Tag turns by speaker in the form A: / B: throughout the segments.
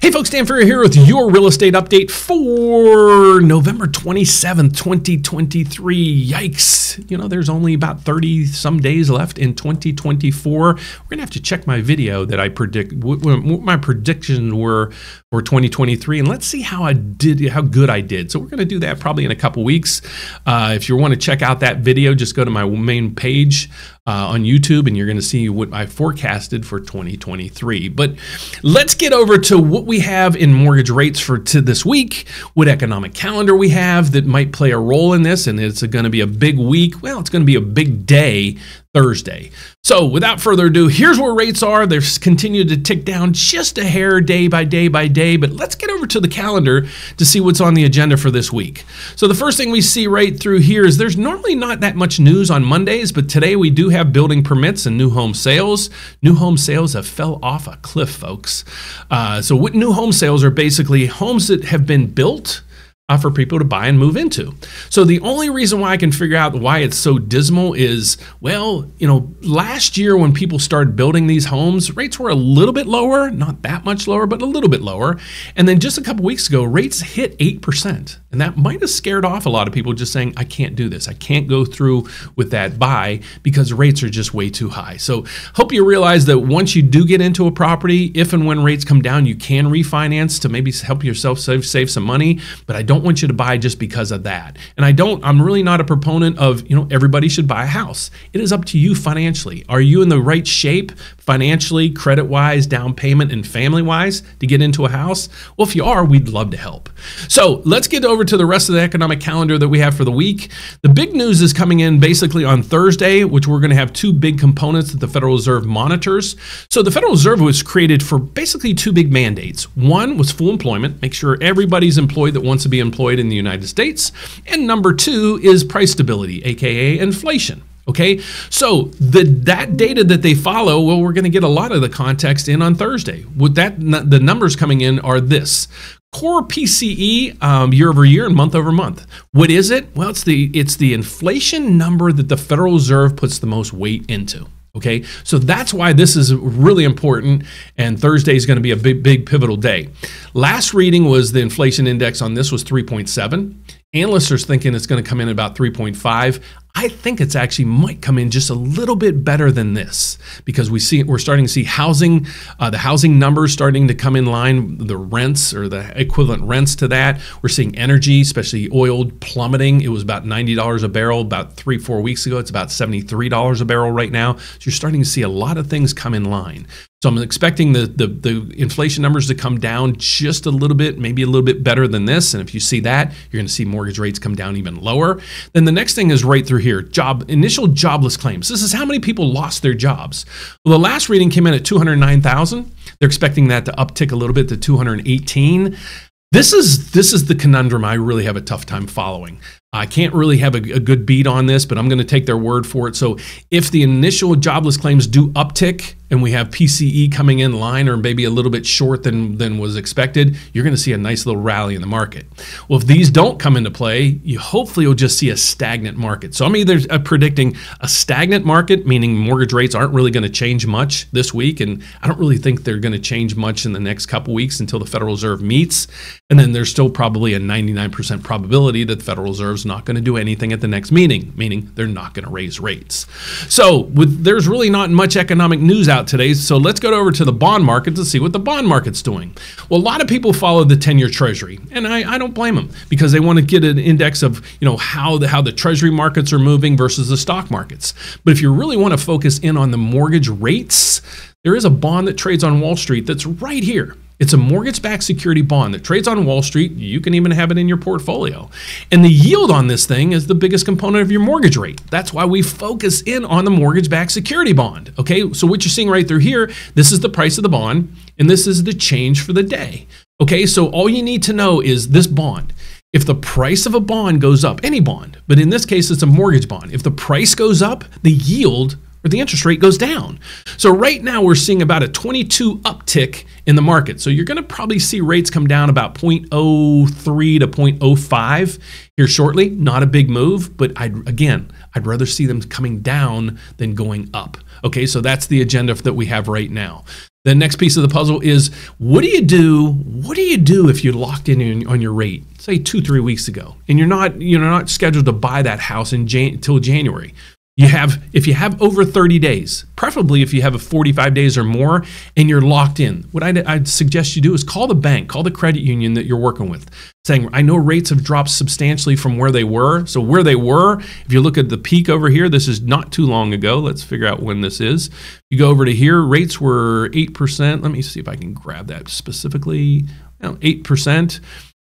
A: Hey folks, Dan Frio here with your real estate update for November 27th, 2023. Yikes. You know, there's only about 30 some days left in 2024. We're going to have to check my video that I predict, what my predictions were for 2023, and let's see how good I did. So we're going to do that probably in a couple weeks. If you want to check out that video, just go to my main page on YouTube, and you're going to see what I forecasted for 2023. But let's get over to what we have in mortgage rates for this week, what economic calendar we have that might play a role in this, and it's going to be a big week. Well, it's going to be a big day, Thursday. So without further ado, here's where rates are. They're continued to tick down just a hair day by day by day, but let's get over to the calendar to see what's on the agenda for this week. So the first thing we see right through here is there's normally not that much news on Mondays, but today we do have building permits and new home sales. New home sales have fell off a cliff, folks. So what new home sales are basically homes that have been built for people to buy and move into. So the only reason why I can figure out why it's so dismal is, well, you know, last year when people started building these homes, rates were a little bit lower, not that much lower, but a little bit lower. And then just a couple weeks ago, rates hit 8%. And that might have scared off a lot of people, just saying, I can't do this. I can't go through with that buy because rates are just way too high. So hope you realize that once you do get into a property, if and when rates come down, you can refinance to maybe help yourself save some money. But I don't want you to buy just because of that. And I'm really not a proponent of, you know, everybody should buy a house. It is up to you financially. Are you in the right shape financially, credit-wise, down payment, and family-wise to get into a house? Well, if you are, we'd love to help. So let's get over to the rest of the economic calendar that we have for the week. The big news is coming in basically on Thursday, which we're going to have two big components that the Federal Reserve monitors. So the Federal Reserve was created for basically two big mandates. One was full employment, make sure everybody's employed that wants to be employed in the United States. And number two is price stability, aka inflation. Okay, so that data that they follow, well, we're going to get a lot of the context in on Thursday. With that, the numbers coming in are this. Core PCE year over year and month over month. What is it? Well, it's the inflation number that the Federal Reserve puts the most weight into. Okay, so that's why this is really important, and Thursday is going to be a big pivotal day. Last reading was the inflation index on this was 3.7. Analysts are thinking it's going to come in about 3.5. I think it's actually might come in just a little bit better than this because we're starting to see housing, the housing numbers starting to come in line, the rents or the equivalent rents to that. We're seeing energy, especially oil, plummeting. It was about $90 a barrel about 3-4 weeks ago. It's about $73 a barrel right now. So you're starting to see a lot of things come in line. So I'm expecting the inflation numbers to come down just a little bit, maybe a little bit better than this. And if you see that, you're going to see mortgage rates come down even lower. Then the next thing is right through here, initial jobless claims. This is how many people lost their jobs. Well, the last reading came in at 209,000. They're expecting that to uptick a little bit to 218. This is the conundrum I really have a tough time following. I can't really have a good beat on this, but I'm going to take their word for it. So if the initial jobless claims do uptick and we have PCE coming in line or maybe a little bit short than was expected, you're going to see a nice little rally in the market. Well, if these don't come into play, hopefully you'll just see a stagnant market. So I'm either predicting a stagnant market, meaning mortgage rates aren't really going to change much this week, and I don't really think they're going to change much in the next couple weeks until the Federal Reserve meets, and then there's still probably a 99% probability that the Federal Reserve not going to do anything at the next meeting, meaning they're not going to raise rates. So there's really not much economic news out today, so let's go over to the bond market to see what the bond market's doing. Well, a lot of people follow the 10-year Treasury, and I don't blame them because they want to get an index of, you know, how the Treasury markets are moving versus the stock markets. But if you really want to focus in on the mortgage rates, there is a bond that trades on Wall Street that's right here. It's a mortgage-backed security bond that trades on Wall Street. You can even have it in your portfolio. And the yield on this thing is the biggest component of your mortgage rate. That's why we focus in on the mortgage-backed security bond. Okay, so what you're seeing right through here, this is the price of the bond, and this is the change for the day. Okay, so all you need to know is this bond. If the price of a bond goes up, any bond, but in this case, it's a mortgage bond. If the price goes up, the yield or the interest rate goes down. So right now we're seeing about a 22 uptick in the market. So you're going to probably see rates come down about 0.03 to 0.05 here shortly. Not a big move, but I'd rather see them coming down than going up. Okay, so that's the agenda that we have right now. The next piece of the puzzle is, what do you do? What do you do if you're locked in on your rate, say 2-3 weeks ago, and you're not scheduled to buy that house until January? If you have over 30 days, preferably if you have 45 days or more, and you're locked in, what I'd suggest you do is call the bank, call the credit union that you're working with, saying, I know rates have dropped substantially from where they were. So where they were, if you look at the peak over here, this is not too long ago. Let's figure out when this is. You go over to here, rates were 8%. Let me see if I can grab that specifically. 8%.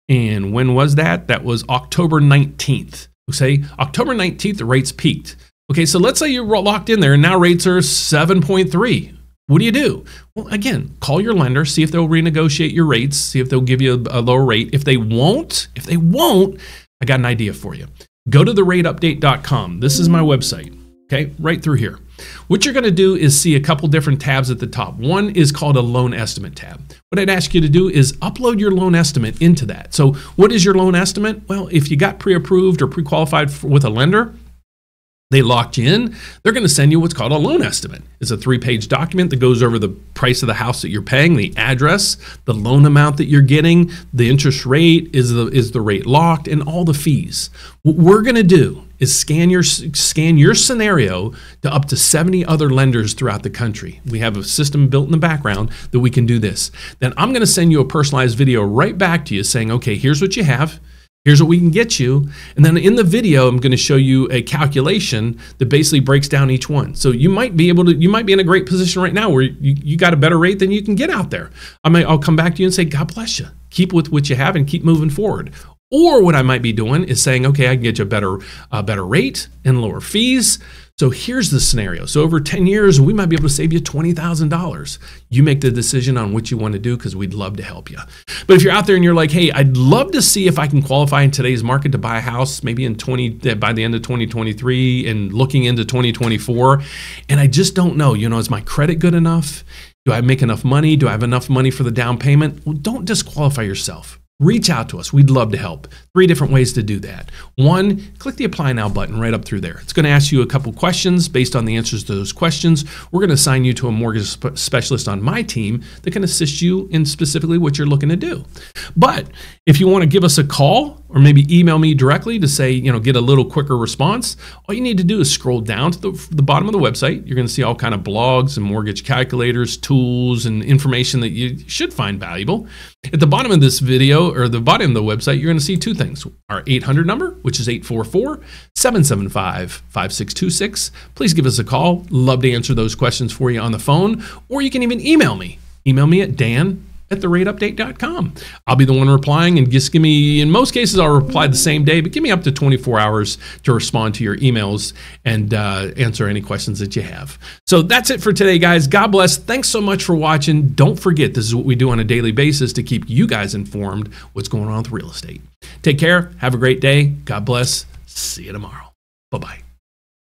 A: And when was that? That was October 19th. Say October 19th, the rates peaked. Okay, so let's say you're locked in there and now rates are 7.3. What do you do? Well, again, call your lender, see if they'll renegotiate your rates, see if they'll give you a lower rate. If they won't, I got an idea for you. Go to therateupdate.com. This is my website, okay, right through here. What you're gonna do is see a couple different tabs at the top. One is called a loan estimate tab. What I'd ask you to do is upload your loan estimate into that. So what is your loan estimate? Well, if you got pre-approved or pre-qualified with a lender, they locked you in, they're going to send you what's called a loan estimate. It's a 3-page document that goes over the price of the house that you're paying, the address, the loan amount that you're getting, the interest rate, is the rate locked, and all the fees. What we're going to do is scan your scenario to up to 70 other lenders throughout the country. We have a system built in the background that we can do this. Then I'm going to send you a personalized video right back to you saying, okay, here's what you have. Here's what we can get you. And then in the video, I'm going to show you a calculation that basically breaks down each one. So you might be in a great position right now where you got a better rate than you can get out there. I'll come back to you and say, God bless you. Keep with what you have and keep moving forward. Or what I might be doing is saying, okay, I can get you a better rate and lower fees. So here's the scenario. So over 10 years, we might be able to save you $20,000. You make the decision on what you want to do because we'd love to help you. But if you're out there and you're like, hey, I'd love to see if I can qualify in today's market to buy a house, maybe by the end of 2023 and looking into 2024, and I just don't know, is my credit good enough? Do I make enough money? Do I have enough money for the down payment? Well, don't disqualify yourself. Reach out to us. We'd love to help. 3 different ways to do that. 1, click the Apply Now button right up through there. It's going to ask you a couple questions. Based on the answers to those questions, we're going to assign you to a mortgage specialist on my team that can assist you in specifically what you're looking to do. But if you want to give us a call or maybe email me directly to say, get a little quicker response, all you need to do is scroll down to the bottom of the website. You're going to see all kind of blogs and mortgage calculators, tools, and information that you should find valuable. At the bottom of this video or the bottom of the website, you're going to see 2 things. Our 800 number, which is 844-775-5626. Please give us a call. Love to answer those questions for you on the phone, or you can even email me. Email me at dan@therateupdate.com. I'll be the one replying, and just give me, in most cases, I'll reply the same day, but give me up to 24 hours to respond to your emails and answer any questions that you have. So that's it for today, guys. God bless. Thanks so much for watching. Don't forget, this is what we do on a daily basis to keep you guys informed what's going on with real estate. Take care. Have a great day. God bless. See you tomorrow. Bye-bye.